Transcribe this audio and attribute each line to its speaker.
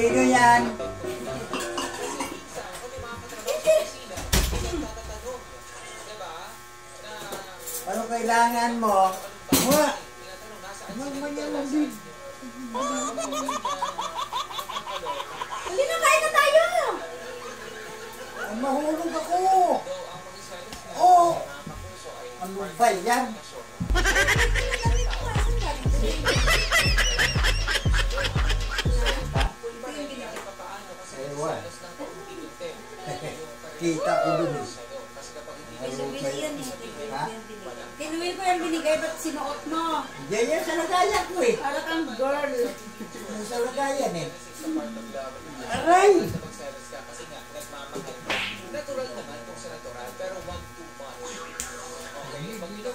Speaker 1: Sino yan? Ano kailangan mo? Mga! Mamaya mabig.
Speaker 2: Hindi na, kain na tayo!
Speaker 1: Mahulog ako! Oh! Ano ba yan? Ewan. Kita ko dun eh. Ha?
Speaker 2: Kinuwi ko yung binigay, ba't sinuot mo?
Speaker 1: Yan sa lagayan ko eh.
Speaker 2: Para kang girl.
Speaker 1: Sa lagayan eh. Aray!
Speaker 3: Natural naman kung sa natural, pero wag too much. Okay? Wag ito